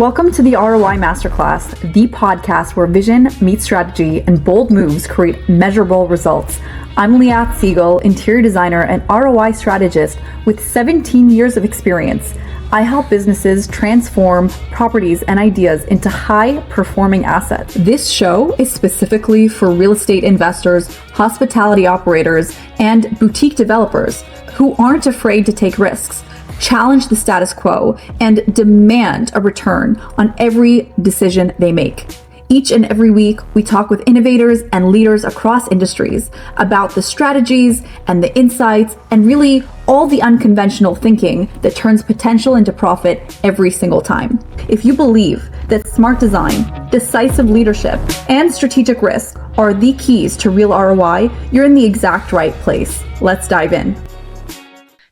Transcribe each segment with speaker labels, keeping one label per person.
Speaker 1: Welcome to the ROI Masterclass, the podcast where vision meets strategy and bold moves create measurable results. I'm Liat Siegel, interior designer and ROI strategist with 17 years of experience. I help businesses transform properties and ideas into high-performing assets. This show is specifically for real estate investors, hospitality operators, and boutique developers who aren't afraid to take risks, challenge the status quo, and demand a return on every decision they make. Each and every week, we talk with innovators and leaders across industries about the strategies and the insights and really all the unconventional thinking that turns potential into profit every single time. If you believe that smart design, decisive leadership, and strategic risk are the keys to real ROI, you're in the exact right place. Let's dive in.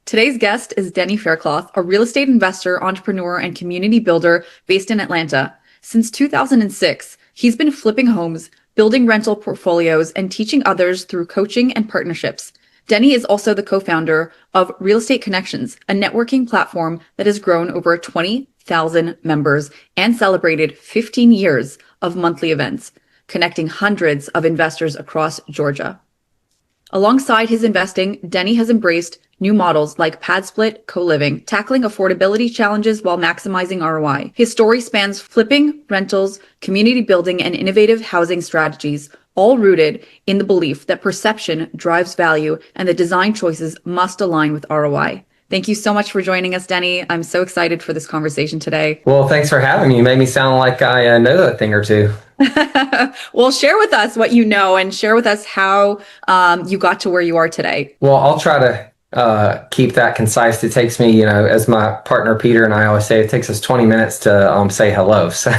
Speaker 1: Today's guest is Denny Faircloth, a real estate investor, entrepreneur, and community builder based in Atlanta. Since 2006, he's been flipping homes, building rental portfolios, and teaching others through coaching and partnerships. Denny is also the co-founder of Real Estate Connections, a networking platform that has grown over 20,000 members and celebrated 15 years of monthly events, connecting hundreds of investors across Georgia. Alongside his investing, Denny has embraced new models like PadSplit co-living, tackling affordability challenges while maximizing ROI. His story spans flipping, rentals, community building, and innovative housing strategies, all rooted in the belief that perception drives value and that design choices must align with ROI. Thank you so much for joining us, Denny. I'm so excited for this conversation today.
Speaker 2: Well, thanks for having me. You made me sound like I know a thing or two.
Speaker 1: Well, share with us what you know and share with us how you got to where you are today.
Speaker 2: Well, I'll try to keep that concise. It takes me, as my partner Peter and I always say, it takes us 20 minutes to say hello. So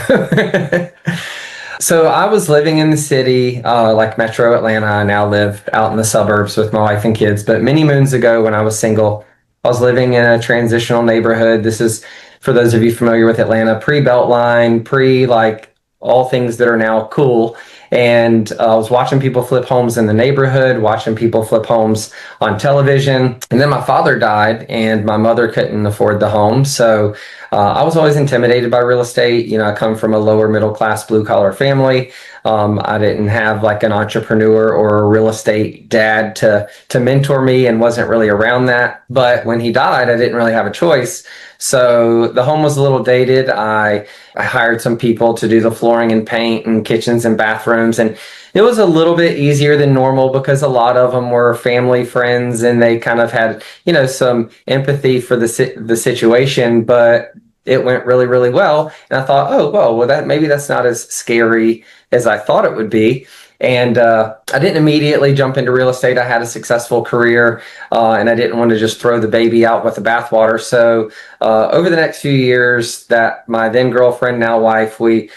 Speaker 2: I was living in the city, like Metro Atlanta. I now live out in the suburbs with my wife and kids. But many moons ago when I was single, I was living in a transitional neighborhood. This is, for those of you familiar with Atlanta, pre-Beltline, all things that are now cool. And I was watching people flip homes in the neighborhood, watching people flip homes on television. And then my father died and my mother couldn't afford the home. So I was always intimidated by real estate. I come from a lower middle class blue collar family. I didn't have like an entrepreneur or a real estate dad to mentor me and wasn't really around that. But when he died, I didn't really have a choice. So the home was a little dated. I hired some people to do the flooring and paint and kitchens and bathrooms. And it was a little bit easier than normal because a lot of them were family friends and they kind of had, some empathy for the situation, but it went really, really well. And I thought, maybe that's not as scary as I thought it would be. And I didn't immediately jump into real estate. I had a successful career and I didn't want to just throw the baby out with the bathwater. So over the next few years, that my then girlfriend, now wife, we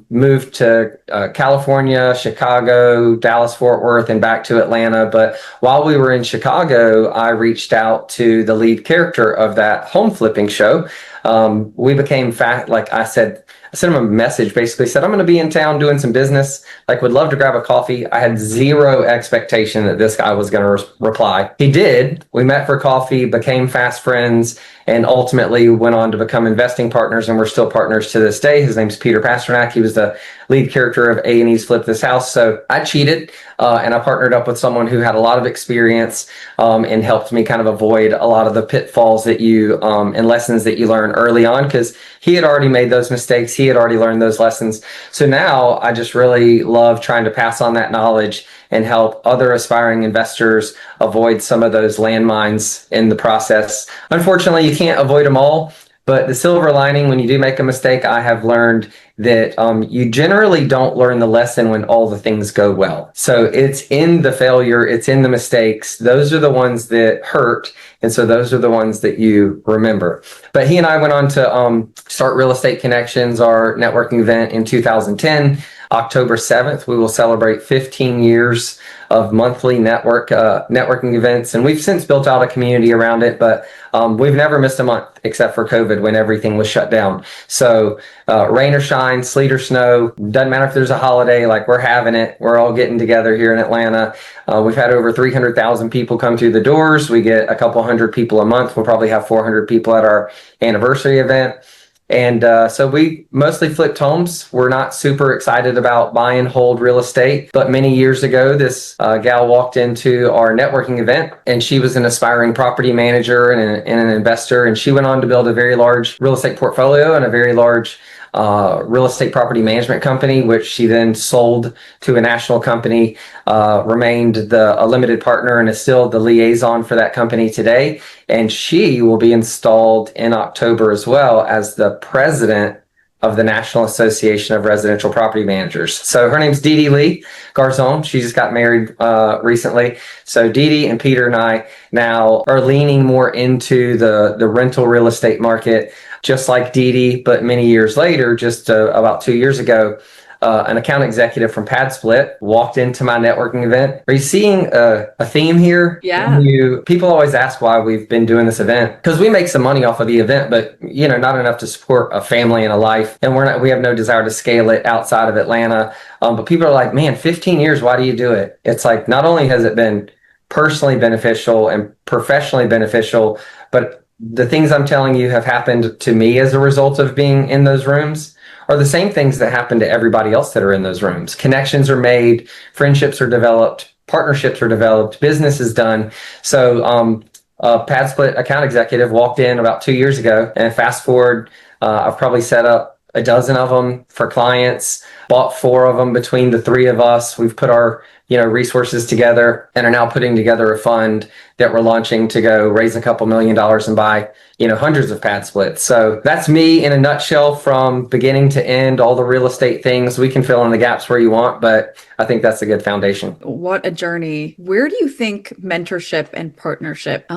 Speaker 2: moved to California, Chicago, Dallas, Fort Worth, and back to Atlanta. But while we were in Chicago, I reached out to the lead character of that home flipping show. We became I sent him a message, basically said, I'm going to be in town doing some business, would love to grab a coffee. I had zero expectation that this guy was going to reply. He did. We met for coffee, became fast friends, and ultimately went on to become investing partners, and we're still partners to this day. His name's Peter Pasternak. He was the lead character of A&E's Flip This House. So I cheated, and I partnered up with someone who had a lot of experience and helped me kind of avoid a lot of the pitfalls that and lessons that you learn early on, because he had already made those mistakes. He had already learned those lessons. So now I just really love trying to pass on that knowledge and help other aspiring investors avoid some of those landmines in the process. Unfortunately, you can't avoid them all, but the silver lining, when you do make a mistake, I have learned that you generally don't learn the lesson when all the things go well. So it's in the failure, it's in the mistakes. Those are the ones that hurt. And so those are the ones that you remember. But he and I went on to start Real Estate Connections, our networking event in 2010. October 7th, we will celebrate 15 years of monthly networking events. And we've since built out a community around it, but we've never missed a month except for COVID when everything was shut down. So rain or shine, sleet or snow, doesn't matter if there's a holiday, we're having it. We're all getting together here in Atlanta. We've had over 300,000 people come through the doors. We get a couple hundred people a month. We'll probably have 400 people at our anniversary event. And so we mostly flipped homes. We're not super excited about buy and hold real estate. But many years ago, this gal walked into our networking event, and she was an aspiring property manager and an investor. And she went on to build a very large real estate portfolio and a very large real estate property management company, which she then sold to a national company, remained a limited partner, and is still the liaison for that company today. And she will be installed in October as well as the president of the National Association of Residential Property Managers. So her name's Dee Dee Lee Garzon. She just got married recently. So Dee Dee and Peter and I now are leaning more into the rental real estate market, just like Dee Dee, but many years later, just about 2 years ago, an account executive from PadSplit walked into my networking event. Are you seeing a theme here?
Speaker 1: Yeah.
Speaker 2: People always ask why we've been doing this event, because we make some money off of the event, but not enough to support a family and a life. And we have no desire to scale it outside of Atlanta. But people are like, man, 15 years, why do you do it? It's like, not only has it been personally beneficial and professionally beneficial, but the things I'm telling you have happened to me as a result of being in those rooms are the same things that happen to everybody else that are in those rooms. Connections are made, friendships are developed, partnerships are developed, business is done. So a PadSplit account executive walked in about 2 years ago, and fast forward, I've probably set up a dozen of them for clients, bought 4 of them between the 3 of us. We've put our resources together and are now putting together a fund that we're launching to go raise a couple $1 million and buy hundreds of PadSplits. So that's me in a nutshell from beginning to end, all the real estate things. We can fill in the gaps where you want, but I think that's a good foundation.
Speaker 1: What a journey. Where do you think mentorship and partnership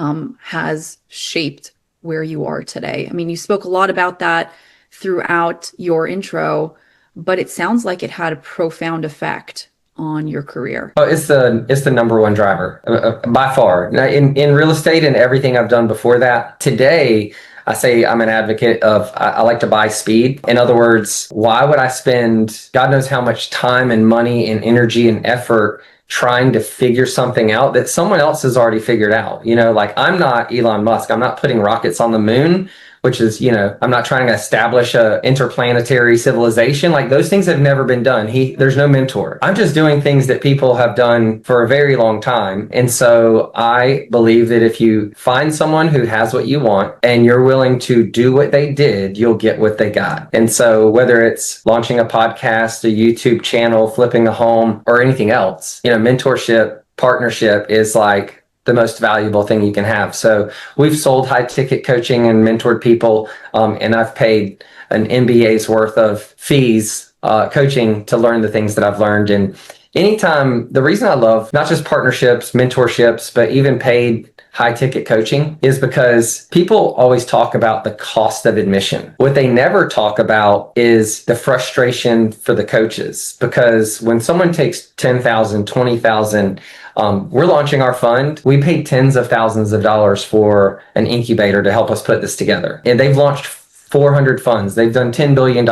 Speaker 1: has shaped where you are today? I mean, you spoke a lot about that throughout your intro, but it sounds like it had a profound effect on your career.
Speaker 2: Oh, it's the number one driver by far. Now, in real estate and everything I've done before that. Today, I say I'm an advocate of, I like to buy speed. In other words, why would I spend God knows how much time and money and energy and effort trying to figure something out that someone else has already figured out? Like, I'm not Elon Musk. I'm not putting rockets on the moon, which is, I'm not trying to establish a interplanetary civilization. Like, those things have never been done. There's no mentor. I'm just doing things that people have done for a very long time. And so I believe that if you find someone who has what you want and you're willing to do what they did, you'll get what they got. And so whether it's launching a podcast, a YouTube channel, flipping a home, or anything else, mentorship, partnership is like the most valuable thing you can have. So we've sold high ticket coaching and mentored people, and I've paid an MBA's worth of fees coaching to learn the things that I've learned. And anytime, the reason I love not just partnerships, mentorships, but even paid high ticket coaching is because people always talk about the cost of admission. What they never talk about is the frustration for the coaches, because when someone takes 10,000, 20,000, we're launching our fund. We paid tens of thousands of dollars for an incubator to help us put this together. And they've launched 400 funds. They've done $10 billion.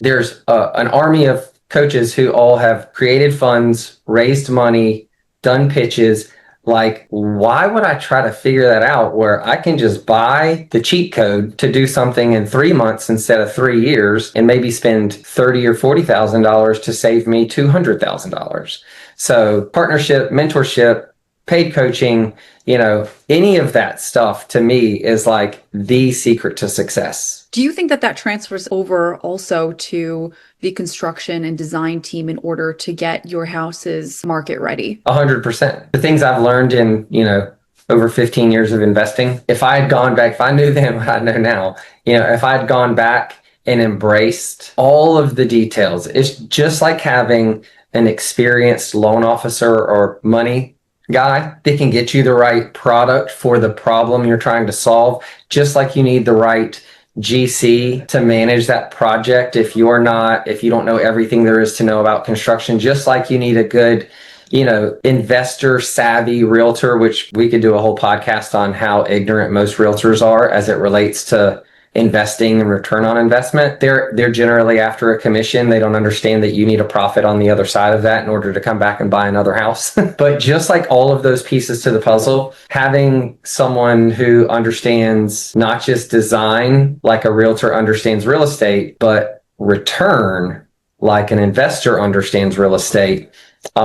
Speaker 2: There's an army of coaches who all have created funds, raised money, done pitches. Like, why would I try to figure that out where I can just buy the cheat code to do something in 3 months instead of 3 years and maybe spend $30,000 or $40,000 to save me $200,000? So partnership, mentorship, paid coaching, any of that stuff to me is like the secret to success.
Speaker 1: Do you think that transfers over also to the construction and design team in order to get your houses market ready?
Speaker 2: 100%. The things I've learned in, over 15 years of investing, if I had gone back, if I knew then what I know now, if I had gone back and embraced all of the details, it's just like having an experienced loan officer or money guy that can get you the right product for the problem you're trying to solve, just like you need the right GC to manage that project if you don't know everything there is to know about construction, just like you need a good, investor savvy realtor, which we could do a whole podcast on how ignorant most realtors are as it relates to investing and return on investment. They're generally after a commission. They don't understand that you need a profit on the other side of that in order to come back and buy another house. But just like all of those pieces to the puzzle, having someone who understands not just design like a realtor understands real estate, but return like an investor understands real estate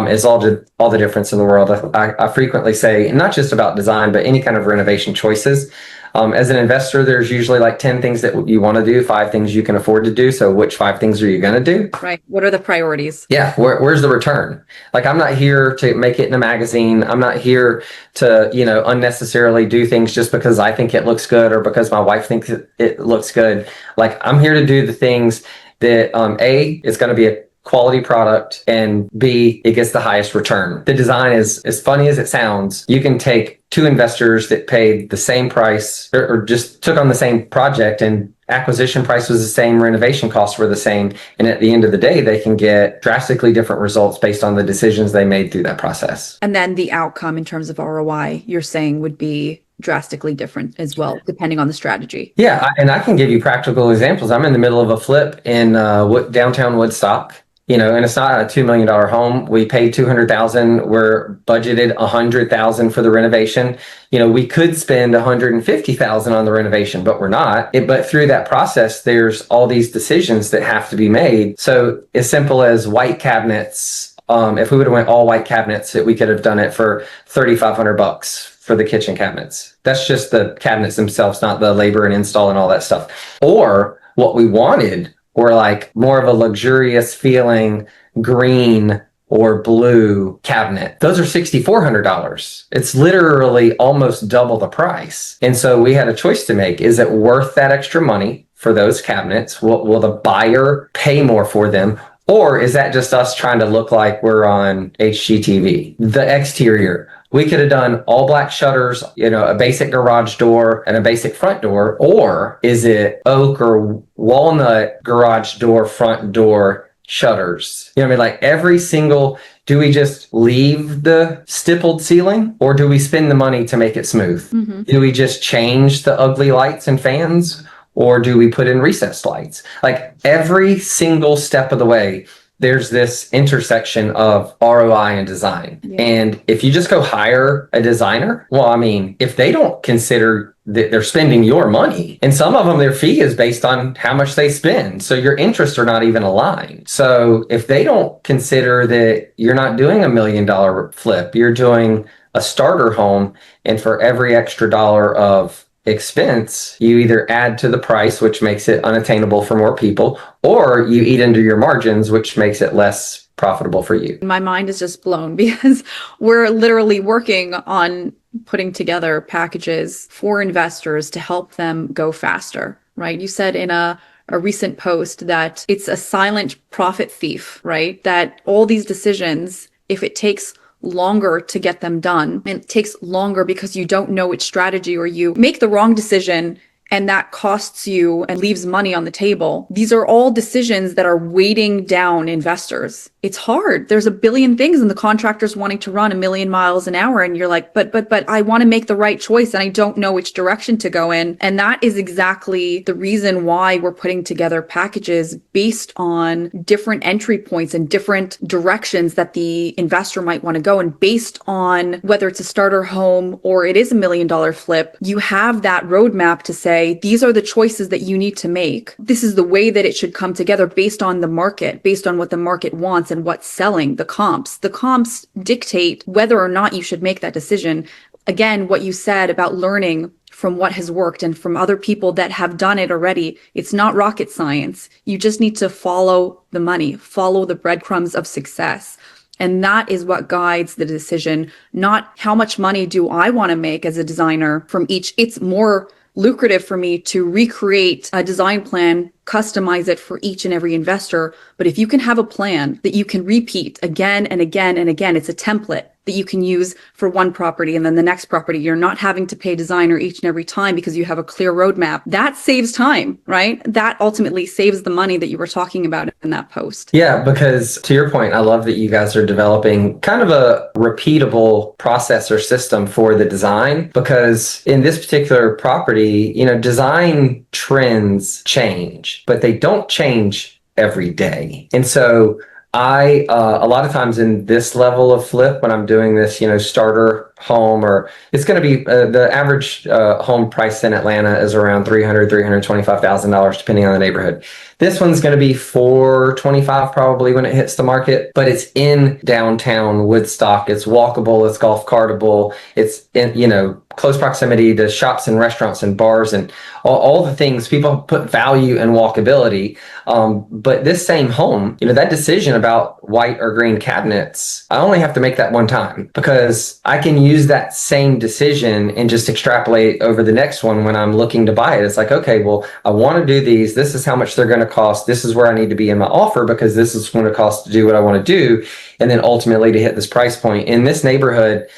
Speaker 2: is all the difference in the world. I frequently say, not just about design, but any kind of renovation choices. As an investor, there's usually like 10 things that you want to do, 5 things you can afford to do. So which 5 things are you going to do?
Speaker 1: Right. What are the priorities?
Speaker 2: Yeah. Where's the return? Like, I'm not here to make it in a magazine. I'm not here to, unnecessarily do things just because I think it looks good or because my wife thinks it looks good. Like, I'm here to do the things that, A, is going to be a quality product, and B, it gets the highest return. The design is, as funny as it sounds, you can take 2 investors that paid the same price or just took on the same project, and acquisition price was the same, renovation costs were the same. And at the end of the day, they can get drastically different results based on the decisions they made through that process.
Speaker 1: And then the outcome in terms of ROI, you're saying would be drastically different as well, depending on the strategy.
Speaker 2: Yeah. And I can give you practical examples. I'm in the middle of a flip in downtown Woodstock. And it's not a $2 million home. We paid $200,000. We're budgeted $100,000 for the renovation. We could spend $150,000 on the renovation, but we're not. But through that process, there's all these decisions that have to be made. So as simple as white cabinets, if we would have went all white cabinets, we could have done it for $3,500 for the kitchen cabinets. That's just the cabinets themselves, not the labor and install and all that stuff. Or what we wanted or like more of a luxurious feeling green or blue cabinet. Those are $6,400. It's literally almost double the price. And so we had a choice to make. Is it worth that extra money for those cabinets? Will the buyer pay more for them? Or is that just us trying to look like we're on HGTV? The exterior. We could have done all black shutters, a basic garage door and a basic front door. Or is it oak or walnut garage door, front door shutters? Like every single, do we just leave the stippled ceiling or do we spend the money to make it smooth? Mm-hmm. Do we just change the ugly lights and fans or do we put in recessed lights? Like every single step of the way, there's this intersection of ROI and design. Yeah. And if you just go hire a designer, if they don't consider that they're spending your money, and some of them, their fee is based on how much they spend. So your interests are not even aligned. So if they don't consider that you're not doing $1 million flip, you're doing a starter home, and for every extra dollar of expense, you either add to the price, which makes it unattainable for more people, or you eat into your margins, which makes it less profitable for you.
Speaker 1: My mind is just blown because we're literally working on putting together packages for investors to help them go faster, right? You said in a recent post that it's a silent profit thief, right? That all these decisions, if it takes longer to get them done, and it takes longer because you don't know which strategy or you make the wrong decision and that costs you and leaves money on the table. These are all decisions that are weighting down investors. It's hard. There's a billion things and the contractor's wanting to run 1,000,000 miles an hour and you're like, but I want to make the right choice and I don't know which direction to go in. And that is exactly the reason why we're putting together packages based on different entry points and different directions that the investor might want to go. And based on whether it's a starter home or it is $1 million flip, you have that roadmap to say, these are the choices that you need to make. This is the way that it should come together based on the market, based on what the market wants and what's selling, the comps. The comps dictate whether or not you should make that decision. Again, what you said about learning from what has worked and from other people that have done it already. It's not rocket science. You just need to follow the money, follow the breadcrumbs of success. And that is what guides the decision, not how much money do I want to make as a designer from each. It's more lucrative for me to recreate a design plan, customize it for each and every investor. But if you can have a plan that you can repeat again and again and again, it's a template that you can use for one property, and then the next property, you're not having to pay designer each and every time because you have a clear roadmap. That saves time, right? That ultimately saves the money that you were talking about in that post.
Speaker 2: Yeah, because to your point, I love that you guys are developing kind of a repeatable process or system for the design, because in this particular property, design trends change, but they don't change every day. And so I, a lot of times in this level of flip, when I'm doing this, starter home, or it's going to be the average home price in Atlanta is around $325,000, depending on the neighborhood. This one's going to be $425 probably when it hits the market, but it's in downtown Woodstock. It's walkable, it's golf cartable, it's in, close proximity to shops and restaurants and bars and all the things. People put value in walkability. But this same home, that decision about white or green cabinets, I only have to make that one time, because I can use that same decision and just extrapolate over the next one when I'm looking to buy it. It's like, okay, well, I want to do these. This is how much they're going to cost. This is where I need to be in my offer, because this is going to cost to do what I want to do. And then ultimately to hit this price point. In this neighborhood,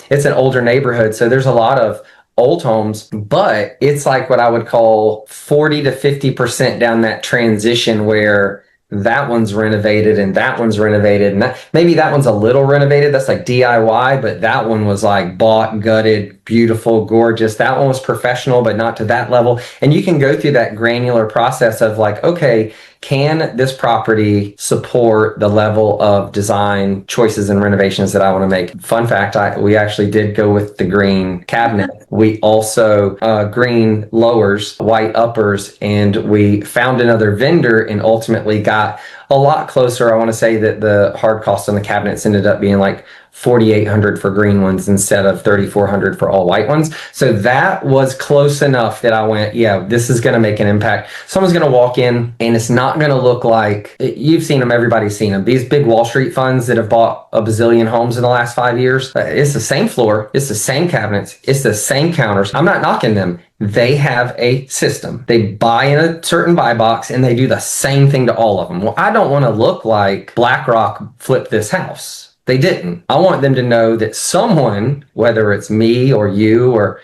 Speaker 2: it's an older neighborhood, so there's a lot of old homes, but it's like what I would call 40 to 50% down that transition, where that one's renovated and that one's renovated, and maybe that one's a little renovated. That's like DIY, but that one was like bought, gutted, beautiful, gorgeous. That one was professional, but not to that level. And you can go through that granular process of like, okay, can this property support the level of design choices and renovations that I want to make? Fun fact, we actually did go with the green cabinet. We also green lowers, white uppers, and we found another vendor and ultimately got a lot closer. I want to say that the hard cost on the cabinets ended up being like $4,800 for green ones instead of $3,400 for all white ones. So that was close enough that I went, yeah, this is going to make an impact. Someone's going to walk in and it's not going to look like, you've seen them, everybody's seen them, these big Wall Street funds that have bought a bazillion homes in the last 5 years. It's the same floor, it's the same cabinets, it's the same counters. I'm not knocking them. They have a system. They buy in a certain buy box and they do the same thing to all of them. Well, I don't want to look like BlackRock flipped this house. They didn't. I want them to know that someone, whether it's me or you or,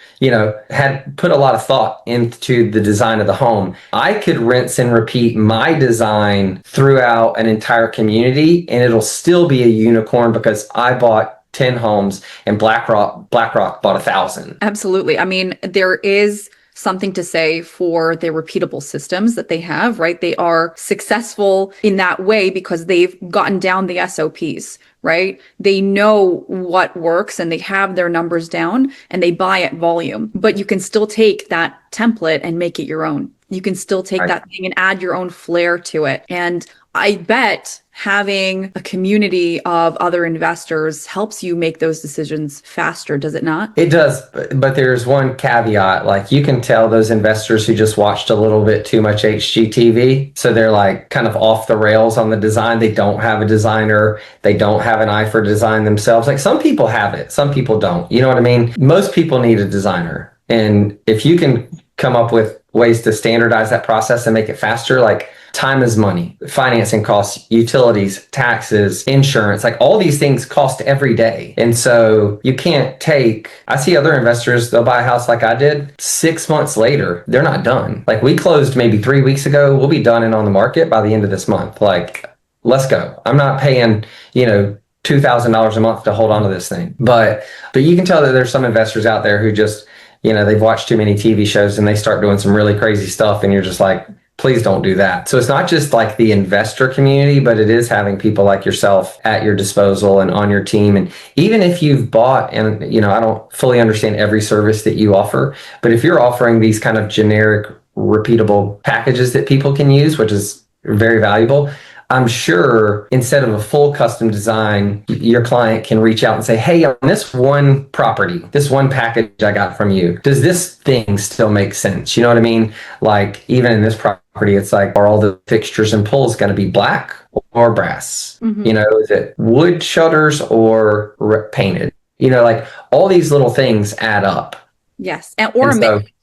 Speaker 2: had put a lot of thought into the design of the home. I could rinse and repeat my design throughout an entire community and it'll still be a unicorn, because I bought 10 homes and BlackRock bought 1,000.
Speaker 1: Absolutely. I mean, there is something to say for their repeatable systems that they have, right? They are successful in that way because they've gotten down the SOPs, right? They know what works and they have their numbers down and they buy at volume, but you can still take that template and make it your own. You can still take that thing and add your own flair to it. And I bet having a community of other investors helps you make those decisions faster, does it not?
Speaker 2: It does, but there's one caveat. Like, you can tell those investors who just watched a little bit too much HGTV, so they're like kind of off the rails on the design. They don't have a designer. They don't have an eye for design themselves. Like, some people have it, some people don't. You know what I mean? Most people need a designer. And if you can come up with ways to standardize that process and make it faster, like, time is money, financing costs, utilities, taxes, insurance, like all these things cost every day. And so you can't I see other investors, they'll buy a house like I did, 6 months later, they're not done. Like, we closed maybe 3 weeks ago. We'll be done and on the market by the end of this month. Like, let's go. I'm not paying, $2,000 a month to hold on to this thing. But you can tell that there's some investors out there who just, they've watched too many TV shows and they start doing some really crazy stuff. And you're just like, please don't do that. So it's not just like the investor community, but it is having people like yourself at your disposal and on your team. And even if you've bought, and I don't fully understand every service that you offer, but if you're offering these kind of generic, repeatable packages that people can use, which is very valuable, I'm sure instead of a full custom design, your client can reach out and say, hey, on this one property, this one package I got from you, does this thing still make sense? You know what I mean? Like, even in this property, it's like, are all the fixtures and pulls going to be black or brass?
Speaker 1: Mm-hmm.
Speaker 2: Is it wood shutters or painted? Like, all these little things add up.
Speaker 1: Yes. Or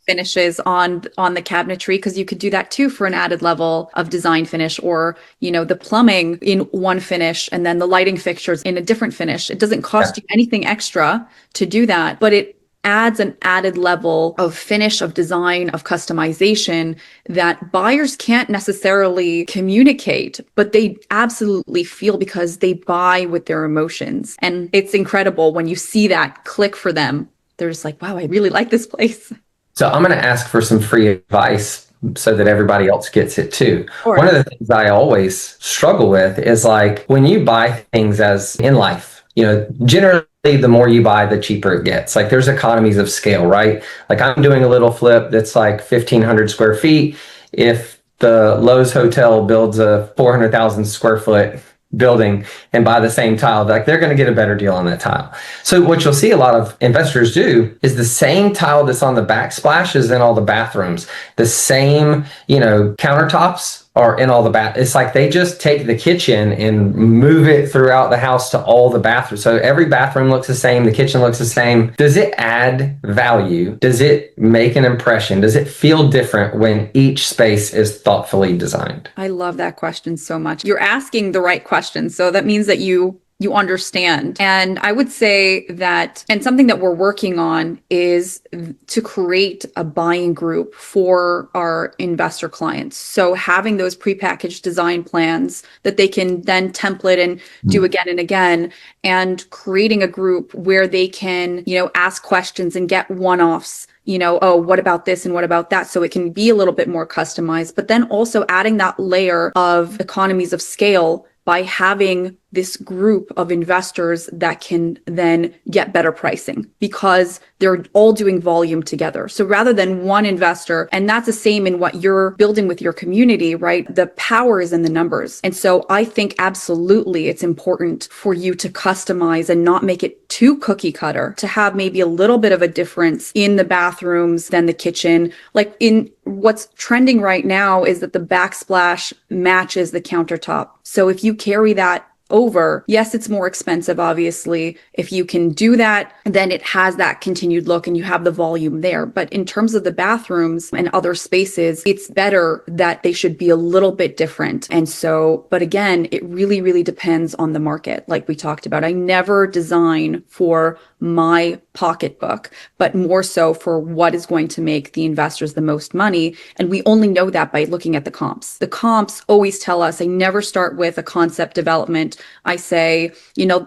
Speaker 1: finishes on the cabinetry, because you could do that too for an added level of design finish, or the plumbing in one finish and then the lighting fixtures in a different finish. It doesn't cost you anything extra to do that, but it adds an added level of finish, of design, of customization that buyers can't necessarily communicate, but they absolutely feel, because they buy with their emotions. And it's incredible when you see that click for them. They're just like, wow, I really like this place.
Speaker 2: So I'm going to ask for some free advice so that everybody else gets it too.
Speaker 1: Sure.
Speaker 2: One of the things I always struggle with is like when you buy things as in life, generally the more you buy, the cheaper it gets. Like there's economies of scale, right? Like I'm doing a little flip that's like 1,500 square feet. If the Lowe's Hotel builds a 400,000 square foot building and buy the same tile, like they're going to get a better deal on that tile. So what you'll see a lot of investors do is the same tile that's on the backsplash is in all the bathrooms. The same, countertops are in all the it's like they just take the kitchen and move it throughout the house to all the bathrooms. So every bathroom looks the same, the kitchen looks the same. Does it add value? Does it make an impression? Does it feel different when each space is thoughtfully designed?
Speaker 1: I love that question so much. You're asking the right question. So that means that you understand. And I would say that, and something that we're working on is to create a buying group for our investor clients. So having those prepackaged design plans that they can then template and do again and again, and creating a group where they can, ask questions and get one-offs. Oh, what about this and what about that? So it can be a little bit more customized, but then also adding that layer of economies of scale by having this group of investors that can then get better pricing, because they're all doing volume together. So rather than one investor, and that's the same in what you're building with your community, right? The power is in the numbers. And so I think absolutely it's important for you to customize and not make it too cookie cutter, to have maybe a little bit of a difference in the bathrooms than the kitchen. Like in what's trending right now is that the backsplash matches the countertop. So if you carry that over, yes, it's more expensive, obviously. If you can do that, then it has that continued look and you have the volume there. But in terms of the bathrooms and other spaces, it's better that they should be a little bit different. And so, but again, it really, really depends on the market. Like we talked about, I never design for my pocketbook, but more so for what is going to make the investors the most money. And we only know that by looking at the comps. The comps always tell us, I never start with a concept development. I say,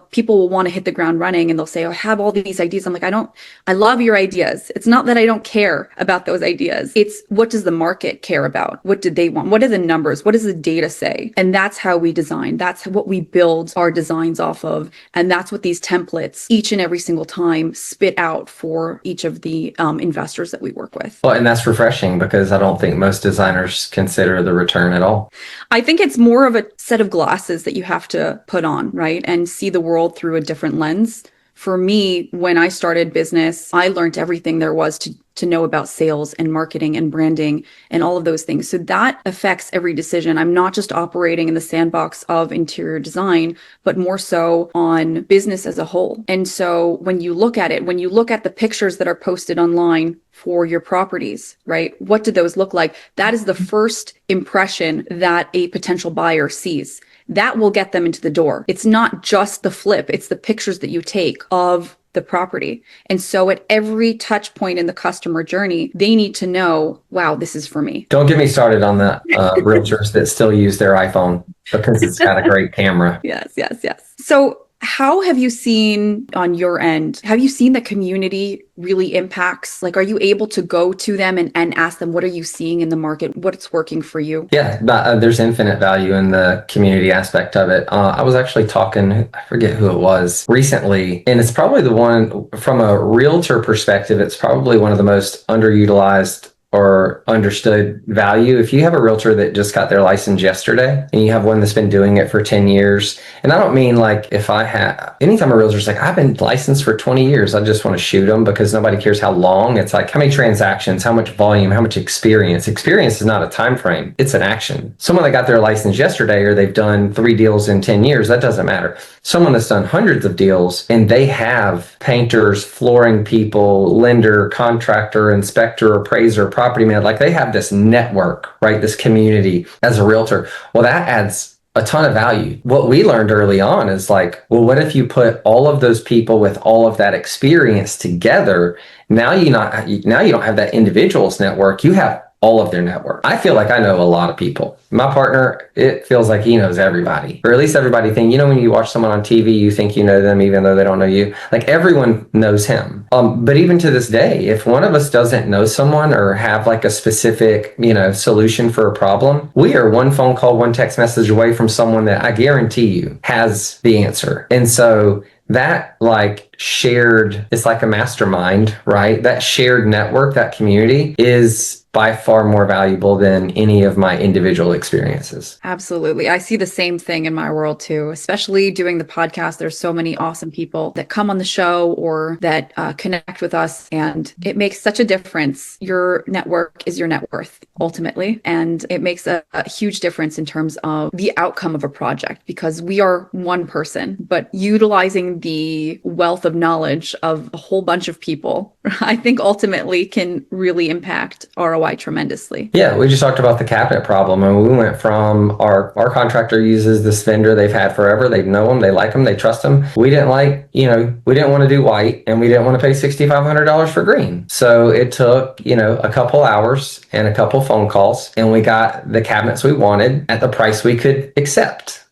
Speaker 1: people will want to hit the ground running and they'll say, oh, I have all these ideas. I'm like, I love your ideas. It's not that I don't care about those ideas. It's what does the market care about? What did they want? What are the numbers? What does the data say? And that's how we design. That's what we build our designs off of. And that's what these templates each and every single time spit out for each of the investors that we work with.
Speaker 2: Well, and that's refreshing because I don't think most designers consider the return at all.
Speaker 1: I think it's more of a set of glasses that you have to put on, right? And see the world through a different lens. For me, when I started business, I learned everything there was to know about sales and marketing and branding and all of those things. So that affects every decision. I'm not just operating in the sandbox of interior design, but more so on business as a whole. And so when you look at it, when you look at the pictures that are posted online for your properties, right? What do those look like? That is the first impression that a potential buyer sees. That will get them into the door. It's not just the flip, it's the pictures that you take of the property. And so at every touch point in the customer journey, they need to know, wow, this is for me.
Speaker 2: Don't get me started on the realtors that still use their iPhone because it's got a great camera.
Speaker 1: Yes. So how have you seen on your end, have you seen the community really impacts? Like, are you able to go to them and ask them, what are you seeing in the market? What's working for you?
Speaker 2: Yeah, but, there's infinite value in the community aspect of it. I was actually talking, I forget who it was recently, and it's probably the one from a realtor perspective, it's probably one of the most underutilized or understood value. If you have a realtor that just got their license yesterday and you have one that's been doing it for 10 years, and I don't mean like anytime a realtor's like, I've been licensed for 20 years, I just want to shoot them because nobody cares how long. It's like how many transactions, how much volume, how much experience. Experience is not a time frame. It's an action. Someone that got their license yesterday or they've done 3 deals in 10 years, that doesn't matter. Someone that's done hundreds of deals and they have painters, flooring people, lender, contractor, inspector, appraiser, property man, like they have this network, right? This community as a realtor. Well, that adds a ton of value. What we learned early on is like, well, what if you put all of those people with all of that experience together? Now you don't have that individual's network. You have all of their network. I feel like I know a lot of people. My partner, it feels like he knows everybody, or at least everybody think, when you watch someone on TV, you think you know them even though they don't know you. Like everyone knows him. But even to this day, if one of us doesn't know someone or have like a specific, solution for a problem, we are one phone call, one text message away from someone that I guarantee you has the answer. And so that it's like a mastermind, right? That shared network, that community is by far more valuable than any of my individual experiences.
Speaker 1: Absolutely. I see the same thing in my world too, especially doing the podcast. There's so many awesome people that come on the show or that connect with us, and it makes such a difference. Your network is your net worth ultimately, and it makes a huge difference in terms of the outcome of a project because we are one person, but utilizing the wealth of knowledge of a whole bunch of people, I think ultimately can really impact ROI tremendously.
Speaker 2: Yeah, we just talked about the cabinet problem, and we went from our contractor uses this vendor they've had forever. They know them, they like them, they trust them. We didn't we didn't want to do white, and we didn't want to pay $6,500 for green. So it took, a couple hours and a couple phone calls, and we got the cabinets we wanted at the price we could accept.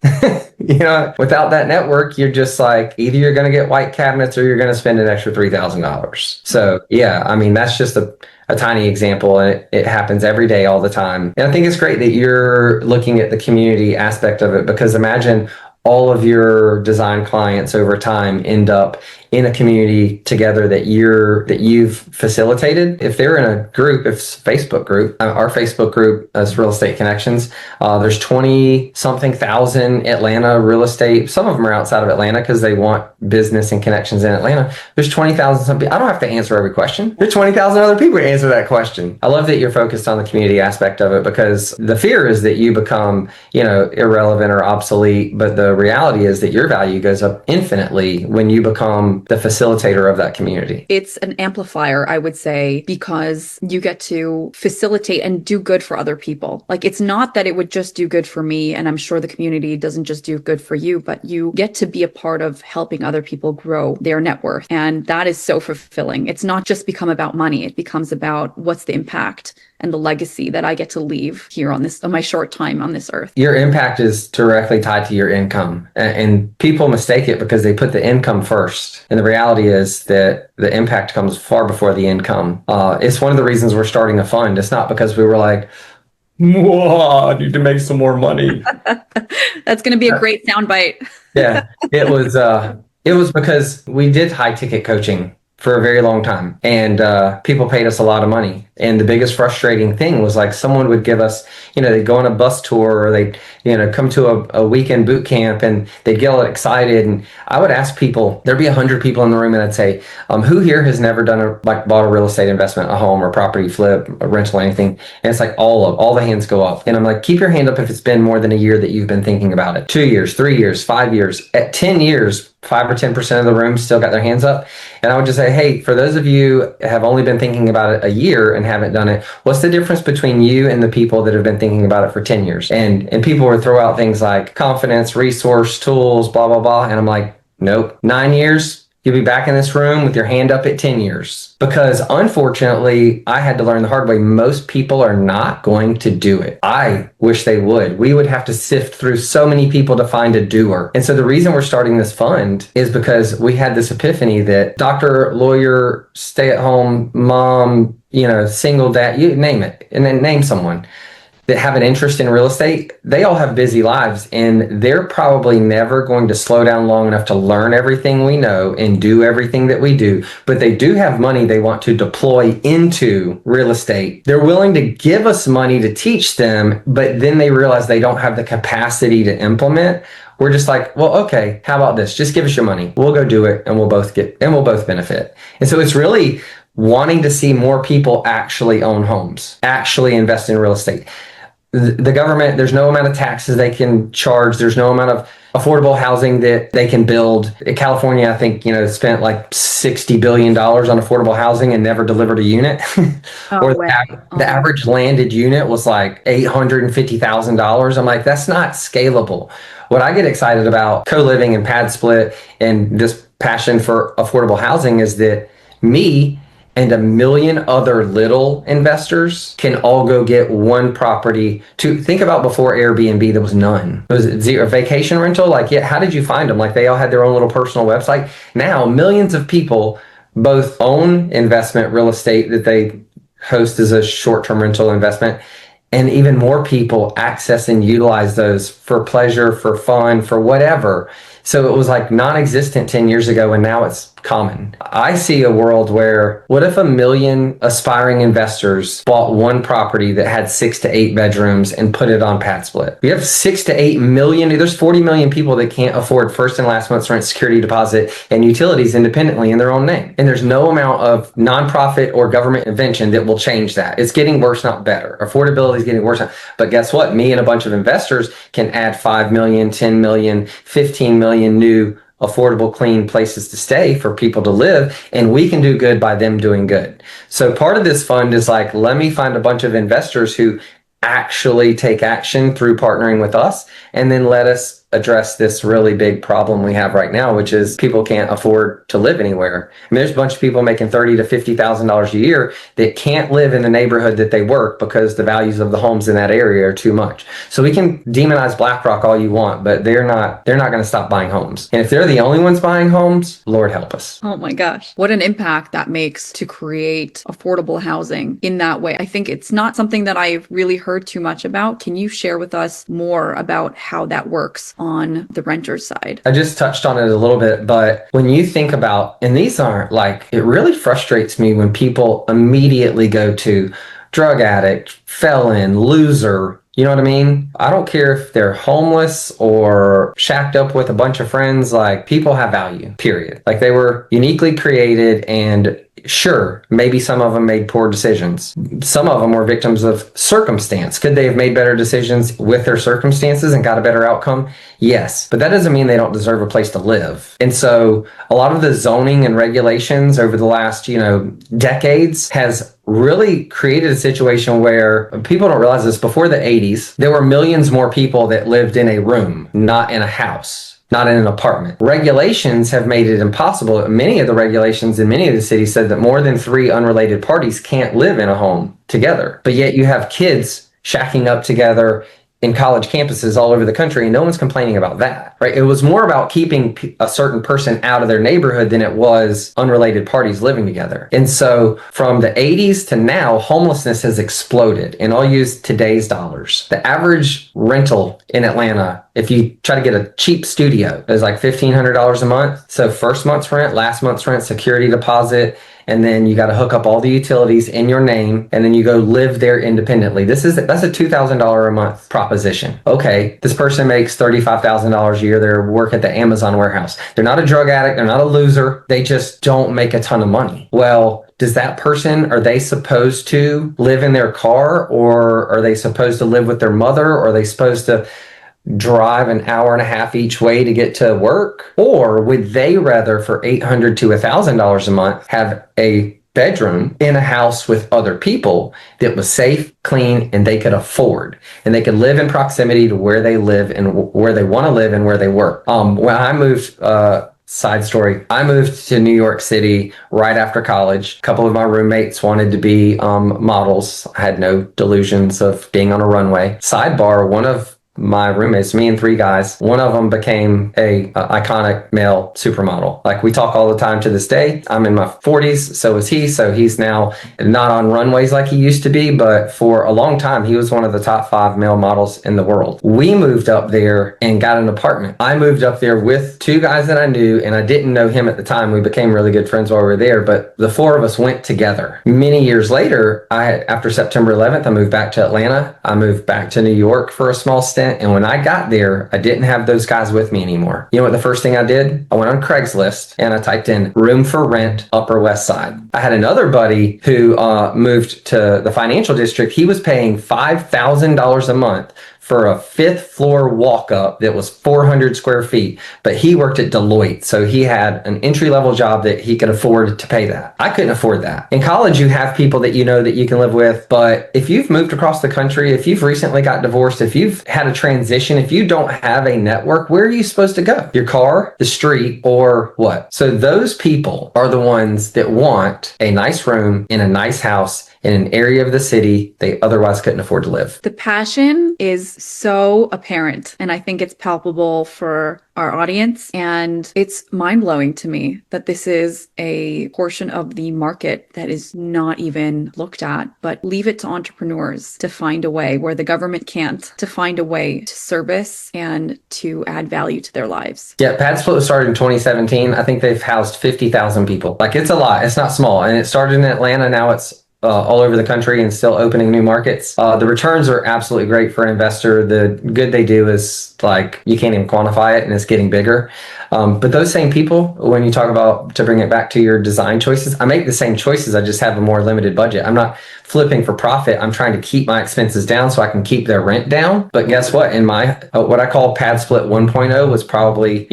Speaker 2: Without that network, you're just like, either you're going to get white cabinets or you're going to spend an extra $3,000. So yeah, that's just a tiny example, and it happens every day, all the time. And I think it's great that you're looking at the community aspect of it, because imagine all of your design clients over time end up in a community together that you've facilitated. If they're in a group, if it's a Facebook group, our Facebook group is Real Estate Connections. There's 20 something thousand Atlanta real estate. Some of them are outside of Atlanta because they want business and connections in Atlanta. There's 20,000 something. I don't have to answer every question. There's 20,000 other people who answer that question. I love that you're focused on the community aspect of it, because the fear is that you become, irrelevant or obsolete. But the reality is that your value goes up infinitely when you become the facilitator of that community.
Speaker 1: It's an amplifier, I would say, because you get to facilitate and do good for other people. Like, it's not that it would just do good for me, and I'm sure the community doesn't just do good for you, but you get to be a part of helping other people grow their net worth. And that is so fulfilling. It's not just become about money. It becomes about what's the impact and the legacy that I get to leave here on my short time on this earth. Your
Speaker 2: impact is directly tied to your income, and people mistake it because they put the income first. And the reality is that the impact comes far before the income. It's one of the reasons we're starting a fund. It's not because we were like, whoa, I need to make some more money.
Speaker 1: That's going to be a great soundbite.
Speaker 2: Yeah, it was because we did high ticket coaching for a very long time, and people paid us a lot of money. And the biggest frustrating thing was like someone would give us, they'd go on a bus tour, or they'd, come to a weekend boot camp, and they'd get all excited. And I would ask people, there'd be 100 people in the room, and I'd say, who here has never bought a real estate investment, a home or property flip, a rental, anything? And it's like all the hands go up. And I'm like, keep your hand up if it's been more than a year that you've been thinking about it. 2 years, 3 years, 5 years. At 10 years, 5 or 10% of the room still got their hands up. And I would just say, hey, for those of you who have only been thinking about it a year and haven't done it, what's the difference between you and the people that have been thinking about it for 10 years? And people would throw out things like confidence, resource, tools, blah, blah, blah. And I'm like, nope, 9 years. You'll be back in this room with your hand up at 10 years. Because unfortunately, I had to learn the hard way. Most people are not going to do it. I wish they would. We would have to sift through so many people to find a doer. And so the reason we're starting this fund is because we had this epiphany that doctor, lawyer, stay-at-home mom, single dad, you name it, and then name someone. that have an interest in real estate, they all have busy lives, and they're probably never going to slow down long enough to learn everything we know and do everything that we do. But they do have money they want to deploy into real estate. They're willing to give us money to teach them, but then they realize they don't have the capacity to implement. We're just like, well, okay, how about this? Just give us your money. We'll go do it, and we'll both benefit. And so it's really wanting to see more people actually own homes, actually invest in real estate. The government, there's no amount of taxes they can charge. There's no amount of affordable housing that they can build. California, I think, spent like $60 billion on affordable housing and never delivered a unit. Or the average landed unit was like $850,000. I'm like, that's not scalable. What I get excited about co-living and PadSplit and this passion for affordable housing is that me and a million other little investors can all go get one property. To think about, before Airbnb, there was none. It was zero. Vacation rental, like, yeah, how did you find them? Like, they all had their own little personal website. Now millions of people both own investment real estate that they host as a short-term rental investment, and even more people access and utilize those for pleasure, for fun, for whatever. So it was like non-existent 10 years ago, and now it's common. I see a world where, what if 1 million aspiring investors bought one property that had 6 to 8 bedrooms and put it on PadSplit? We have 6 to 8 million, there's 40 million people that can't afford first and last month's rent, security deposit, and utilities independently in their own name. And there's no amount of nonprofit or government intervention that will change that. It's getting worse, not better. Affordability is getting worse. But guess what? Me and a bunch of investors can add 5 million, 10 million, 15 million new affordable, clean places to stay for people to live, and we can do good by them doing good. So part of this fund is like, let me find a bunch of investors who actually take action through partnering with us, and then let us address this really big problem we have right now, which is people can't afford to live anywhere. I mean, there's a bunch of people making $30,000 to $50,000 a year that can't live in the neighborhood that they work because the values of the homes in that area are too much. So we can demonize BlackRock all you want, but they're not going to stop buying homes. And if they're the only ones buying homes, Lord help us.
Speaker 1: Oh my gosh. What an impact that makes to create affordable housing in that way. I think it's not something that I've really heard too much about. Can you share with us more about how that works on the renter's side?
Speaker 2: I just touched on it a little bit, but when you think about, and these aren't like, it really frustrates me when people immediately go to drug addict, felon, loser. You know what I mean? I don't care if they're homeless or shacked up with a bunch of friends, like, people have value, period. Like, they were uniquely created, and sure, maybe some of them made poor decisions. Some of them were victims of circumstance. Could they have made better decisions with their circumstances and got a better outcome? Yes, but that doesn't mean they don't deserve a place to live. And so a lot of the zoning and regulations over the last, decades has really created a situation where people don't realize this. Before the 80s, there were millions more people that lived in a room, not in a house, not in an apartment. Regulations have made it impossible. Many of the regulations in many of the cities said that more than 3 unrelated parties can't live in a home together. But yet you have kids shacking up together in college campuses all over the country, and no one's complaining about that, right? It was more about keeping a certain person out of their neighborhood than it was unrelated parties living together. And so from the 80s to now, homelessness has exploded. And I'll use today's dollars. The average rental in Atlanta, if you try to get a cheap studio, is like $1,500 a month. So first month's rent, last month's rent, security deposit, and then you got to hook up all the utilities in your name, and then you go live there independently. That's a $2,000 a month proposition. Okay, this person makes $35,000 a year. They work at the Amazon warehouse. They're not a drug addict. They're not a loser. They just don't make a ton of money. Well, does that person, are they supposed to live in their car, or are they supposed to live with their mother, or are they supposed to drive an hour and a half each way to get to work? Or would they rather, for $800 to $1,000 a month, have a bedroom in a house with other people that was safe, clean, and they could afford, and they could live in proximity to where they live and where they want to live and where they work? When I moved, side story, I moved to New York City right after college. A couple of my roommates wanted to be models. I had no delusions of being on a runway. Sidebar, one of my roommates, me and three guys, one of them became a iconic male supermodel. Like, we talk all the time to this day. I'm in my 40s, so is he. So he's now not on runways like he used to be, but for a long time, he was one of the top 5 male models in the world. We moved up there and got an apartment. I moved up there with 2 guys that I knew, and I didn't know him at the time. We became really good friends while we were there, but the 4 of us went together. Many years later, after September 11th, I moved back to Atlanta. I moved back to New York for a small stint. And when I got there, I didn't have those guys with me anymore. You know what the first thing I did? I went on Craigslist and I typed in room for rent, Upper West Side. I had another buddy who moved to the financial district. He was paying $5,000 a month for a 5th floor walk up that was 400 square feet, but he worked at Deloitte. So he had an entry level job that he could afford to pay that. I couldn't afford that. In college, you have people that you know that you can live with, but if you've moved across the country, if you've recently got divorced, if you've had a transition, if you don't have a network, where are you supposed to go? Your car, the street, or what? So those people are the ones that want a nice room in a nice house in an area of the city they otherwise couldn't afford to live.
Speaker 1: The passion is so apparent, and I think it's palpable for our audience. And it's mind-blowing to me that this is a portion of the market that is not even looked at, but leave it to entrepreneurs to find a way where the government can't, to find a way to service and to add value to their lives.
Speaker 2: Yeah, PadSplit was started in 2017. I think they've housed 50,000 people. Like, it's a lot. It's not small. And it started in Atlanta. Now it's all over the country and still opening new markets. The returns are absolutely great for an investor. The good they do is, like, you can't even quantify it, and it's getting bigger. But those same people, when you talk about, to bring it back to your design choices, I make the same choices. I just have a more limited budget. I'm not flipping for profit. I'm trying to keep my expenses down so I can keep their rent down. But guess what? In my, what I call PadSplit 1.0 was probably,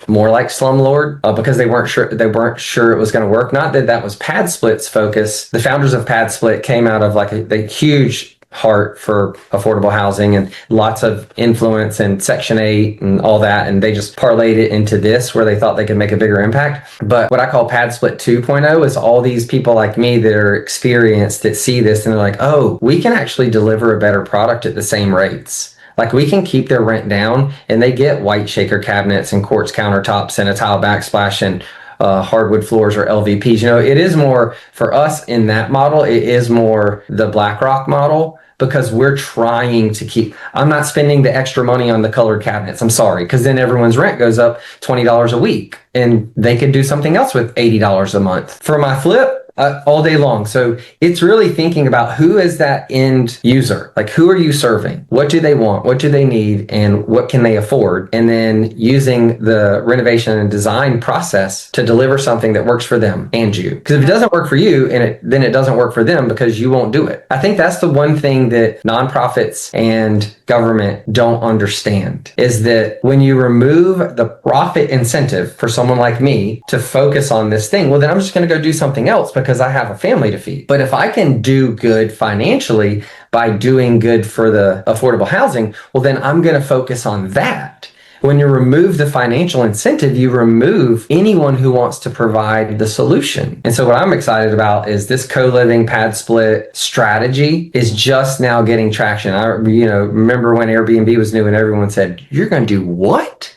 Speaker 2: more like Slumlord, because they weren't sure it was going to work. Not that that was PadSplit's focus. The founders of PadSplit came out of like a huge heart for affordable housing and lots of influence and Section 8 and all that. And they just parlayed it into this where they thought they could make a bigger impact. But what I call PadSplit 2.0 is all these people like me that are experienced that see this and they're like, oh, we can actually deliver a better product at the same rates. Like, we can keep their rent down, and they get white shaker cabinets and quartz countertops and a tile backsplash and hardwood floors or LVPs. It is more for us in that model. It is more the BlackRock model, because we're trying to keep, I'm not spending the extra money on the colored cabinets. I'm sorry, because then everyone's rent goes up $20 a week and they could do something else with $80 a month. For my flip, all day long. So it's really thinking about who is that end user? Like, who are you serving? What do they want? What do they need? And what can they afford? And then using the renovation and design process to deliver something that works for them and you. Because if it doesn't work for you, then it doesn't work for them because you won't do it. I think that's the one thing that nonprofits and government don't understand, is that when you remove the profit incentive for someone like me to focus on this thing, well, then I'm just going to go do something else because I have a family to feed. But if I can do good financially by doing good for the affordable housing, well, then I'm going to focus on that. When you remove the financial incentive, you remove anyone who wants to provide the solution. And so what I'm excited about is this co-living PadSplit strategy is just now getting traction. I remember when Airbnb was new and everyone said, "You're going to do what?"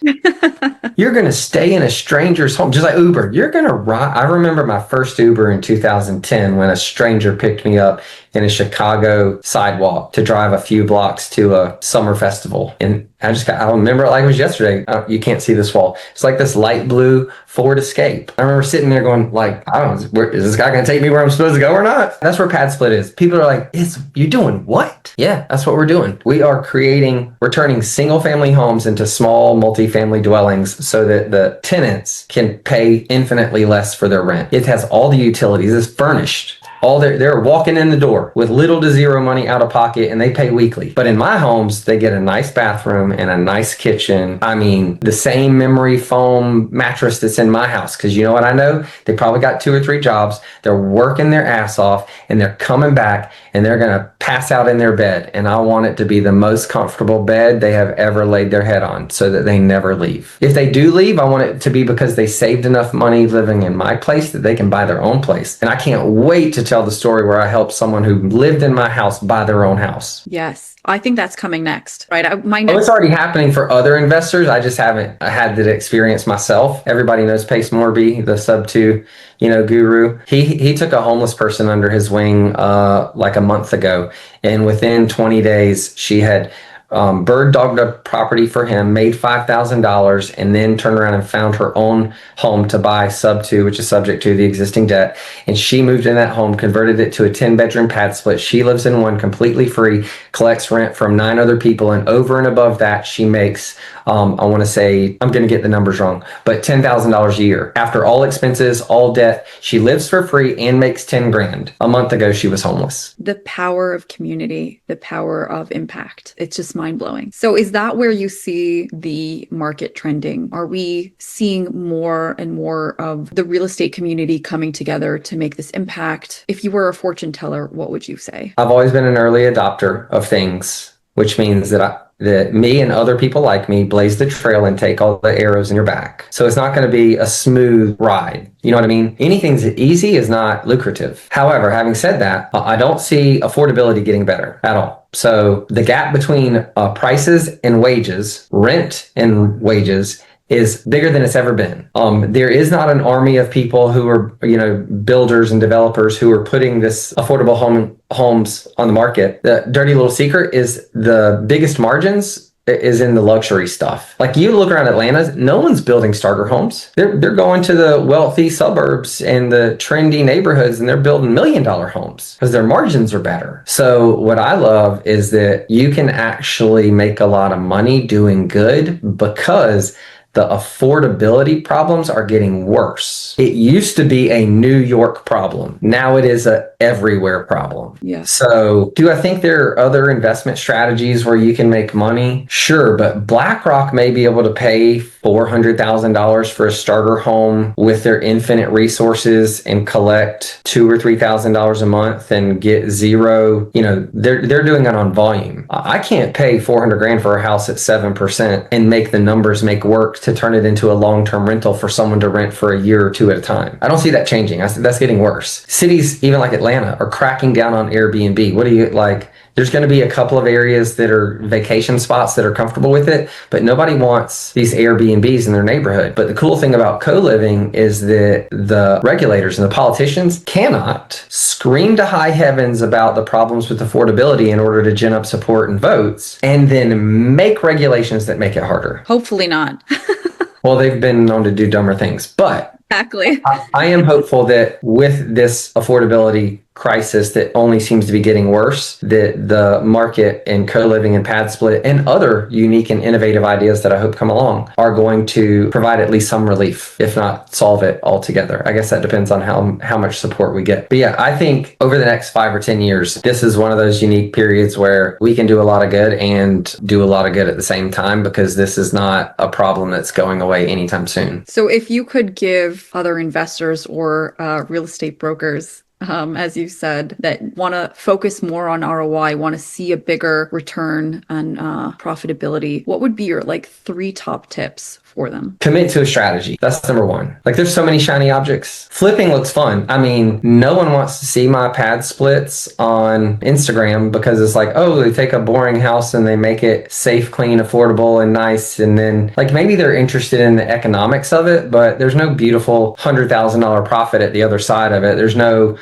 Speaker 2: You're going to stay in a stranger's home, just like Uber. You're going to ride. I remember my first Uber in 2010 when a stranger picked me up in a Chicago sidewalk to drive a few blocks to a summer festival. And I remember it like it was yesterday. You can't see this wall. It's like this light blue Ford Escape. I remember sitting there going like, I don't know, is this guy going to take me where I'm supposed to go or not? That's where PadSplit is. People are like, you doing what? Yeah, that's what we're doing. We're turning single family homes into small multifamily dwellings so that the tenants can pay infinitely less for their rent. It has all the utilities. It's furnished. They're walking in the door with little to zero money out of pocket, and they pay weekly. But in my homes, they get a nice bathroom and a nice kitchen. I mean, the same memory foam mattress that's in my house. Because you know what I know? They probably got 2 or 3 jobs. They're working their ass off, and they're coming back, and they're going to pass out in their bed. And I want it to be the most comfortable bed they have ever laid their head on so that they never leave. If they do leave, I want it to be because they saved enough money living in my place that they can buy their own place. And I can't wait to tell the story where I helped someone who lived in my house buy their own house.
Speaker 1: Yes. I think that's coming next, right?
Speaker 2: It's already happening for other investors. I just haven't had that experience myself. Everybody knows Pace Morby, the sub-2, guru. He took a homeless person under his wing like a month ago, and within 20 days, she had bird dogged a property for him, made $5,000, and then turned around and found her own home to buy sub-2, which is subject to the existing debt. And she moved in that home, converted it to a 10-bedroom pad split. She lives in one completely free, collects rent from 9 other people, and over and above that, she makes, I want to say, I'm going to get the numbers wrong, but $10,000 a year. After all expenses, all debt, she lives for free and makes 10 grand. A month ago, she was homeless.
Speaker 1: The power of community, the power of impact. It's just mind-blowing. So is that where you see the market trending? Are we seeing more and more of the real estate community coming together to make this impact? If you were a fortune teller, what would you say?
Speaker 2: I've always been an early adopter of things, which means that me and other people like me blaze the trail and take all the arrows in your back. So it's not going to be a smooth ride. You know what I mean? Anything easy is not lucrative. However, having said that, I don't see affordability getting better at all. So the gap between prices and wages, rent and wages, is bigger than it's ever been. There is not an army of people who are, builders and developers who are putting this affordable homes on the market. The dirty little secret is the biggest margins is in the luxury stuff. Like, you look around Atlanta, no one's building starter homes. They're going to the wealthy suburbs and the trendy neighborhoods, and they're building $1 million homes because their margins are better. So what I love is that you can actually make a lot of money doing good because the affordability problems are getting worse. It used to be a New York problem. Now it is a everywhere problem.
Speaker 1: Yeah.
Speaker 2: So do I think there are other investment strategies where you can make money? Sure, but BlackRock may be able to pay $400,000 for a starter home with their infinite resources and collect $2,000 or $3,000 a month and get zero. They're doing it on volume. I can't pay $400,000 for a house at 7% and make the numbers make work to turn it into a long-term rental for someone to rent for a year or two at a time. I don't see that changing. That's getting worse. Cities, even like Atlanta, are cracking down on Airbnb. What do you like? There's going to be a couple of areas that are vacation spots that are comfortable with it, but nobody wants these Airbnbs in their neighborhood. But the cool thing about co-living is that the regulators and the politicians cannot scream to high heavens about the problems with affordability in order to gin up support and votes, and then make regulations that make it harder.
Speaker 1: Hopefully not.
Speaker 2: Well, they've been known to do dumber things, but
Speaker 1: exactly.
Speaker 2: I am hopeful that with this affordability crisis that only seems to be getting worse, that the market and co-living and PadSplit and other unique and innovative ideas that I hope come along are going to provide at least some relief, if not solve it altogether. I guess that depends on how much support we get. But yeah, I think over the next 5 or 10 years, this is one of those unique periods where we can do a lot of good and do a lot of good at the same time, because this is not a problem that's going away anytime soon.
Speaker 1: So if you could give other investors or real estate brokers, as you said, that want to focus more on ROI, want to see a bigger return on profitability, what would be your 3 top tips for them?
Speaker 2: Commit to a strategy. That's number one. There's so many shiny objects. Flipping looks fun. I mean, no one wants to see my pad splits on Instagram because it's they take a boring house and they make it safe, clean, affordable, and nice. And then maybe they're interested in the economics of it, but there's no beautiful $100,000 profit at the other side of it. There's no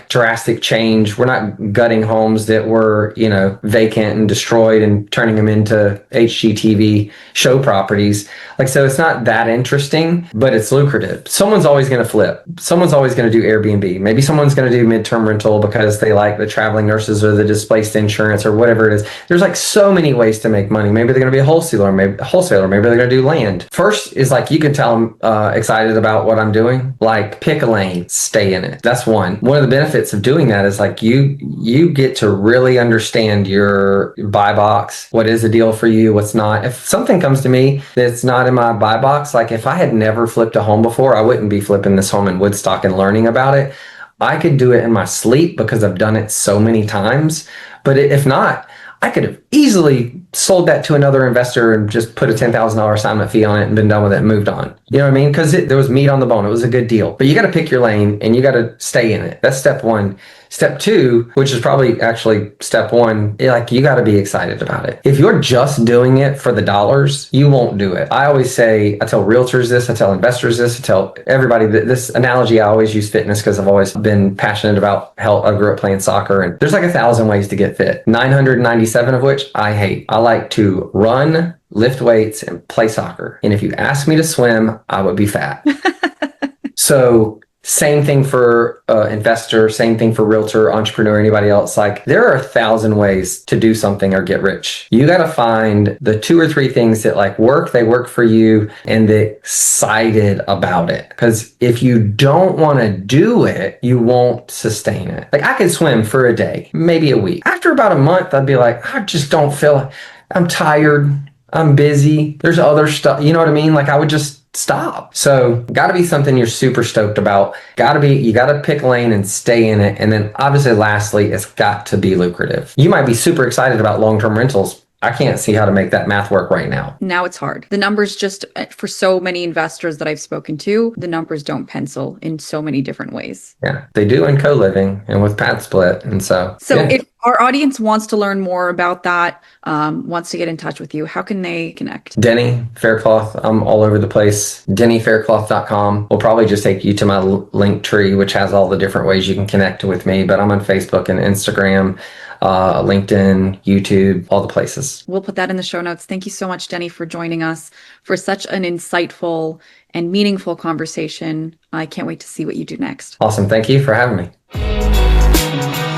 Speaker 2: drastic change. We're not gutting homes that were, vacant and destroyed and turning them into HGTV show properties. So it's not that interesting, but it's lucrative. Someone's always going to flip. Someone's always going to do Airbnb. Maybe someone's going to do midterm rental because they like the traveling nurses or the displaced insurance or whatever it is. There's so many ways to make money. Maybe they're going to be a wholesaler. Maybe they're going to do land. First is you can tell I'm excited about what I'm doing. Pick a lane, stay in it. That's one. One of the benefits of doing that is you get to really understand your buy box. What is a deal for you? What's not? If something comes to me that's not in my buy box, if I had never flipped a home before, I wouldn't be flipping this home in Woodstock and learning about it. I could do it in my sleep because I've done it so many times. But if not, I could have easily sold that to another investor and just put a $10,000 assignment fee on it and been done with it and moved on. You know what I mean? Because there was meat on the bone. It was a good deal. But you got to pick your lane and you got to stay in it. That's step one. Step two, which is probably actually step one, like you got to be excited about it. If you're just doing it for the dollars, you won't do it. I always say, I tell realtors this, I tell investors this, I tell everybody that this analogy. I always use fitness because I've always been passionate about health. I grew up playing soccer and there's like 1,000 ways to get fit, 997 of which I hate. I like to run, lift weights, and play soccer. And if you asked me to swim, I would be fat. So same thing for investor, same thing for realtor, entrepreneur, anybody else. Like there are 1,000 ways to do something or get rich. You got to find the 2 or 3 things that like work, they work for you, and they're excited about it. Because if you don't want to do it, you won't sustain it. Like I could swim for a day, maybe a week. After about a month, I'd be like, I just don't feel, I'm tired. I'm busy. There's other stuff. You know what I mean? Like I would just stop. So got to be something you're super stoked about. You got to pick a lane and stay in it. And then obviously lastly, it's got to be lucrative. You might be super excited about long-term rentals. I can't see how to make that math work right now.
Speaker 1: Now it's hard. The numbers just, for so many investors that I've spoken to, the numbers don't pencil in so many different ways.
Speaker 2: Yeah, they do in co-living and with PadSplit. And so yeah.
Speaker 1: If our audience wants to learn more about that, wants to get in touch with you, how can they connect?
Speaker 2: Denny Faircloth. I'm all over the place. DennyFaircloth.com will probably just take you to my link tree, which has all the different ways you can connect with me. But I'm on Facebook and Instagram, LinkedIn, YouTube, all the places.
Speaker 1: We'll put that in the show notes. Thank you so much, Denny, for joining us for such an insightful and meaningful conversation. I can't wait to see what you do next.
Speaker 2: Awesome. Thank you for having me.